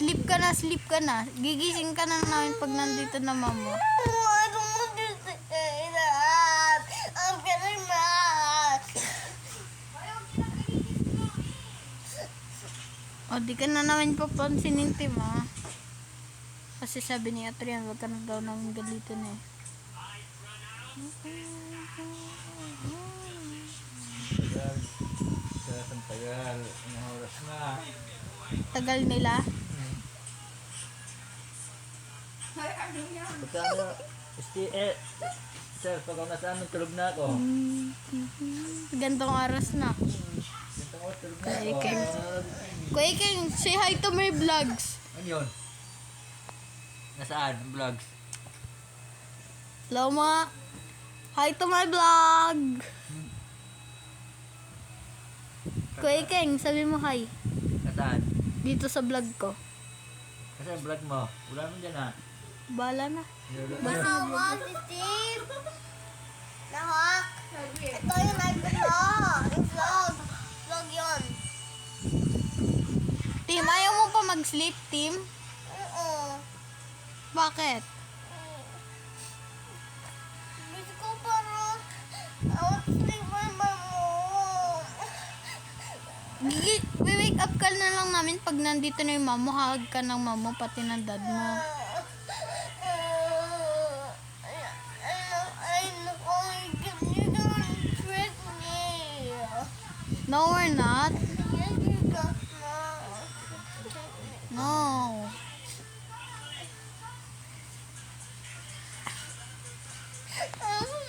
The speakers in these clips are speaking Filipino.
Sleep ka na, sleep ka na. Gigising ka na namin pag nandito na mama. O, di ka na namin papansinin, Tim, ha? Kasi sabi ni Atrian, wag ka na daw namin galitin, eh. Tagal. Ilang oras na. Tagal nila. Pagkano, sir, pag ako nasa amin, tulog na ako. Gantong oras na. Dito ako, tulog na ako. King. Kuya King, say hi to my vlogs. Ano yun? Nasaan? Vlogs? Hello, ma. Hi to my vlog. Kuya King, sabi mo hi. Nasaan? Dito sa vlog ko. Kasi ang vlog mo, wala mo dyan ha. Bala na. Nahawak si Steve. Nahawak. Ito yung nag-vlog. Yung vlog. Vlog yun. Tim, ayaw mo pa mag-sleep, Tim? Oo. Bakit? Gusto ko parang I want to sleep with my mom. Wake up ka na lang namin pag nandito na yung mamo. Hahag ka ng mamo, pati ng dad mo. You're gonna trick me. No, we're not. Yes, you got No.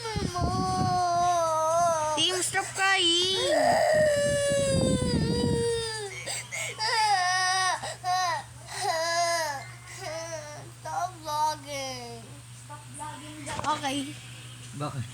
my mom. Tim, stop crying. Stop vlogging. Okay. Bakit?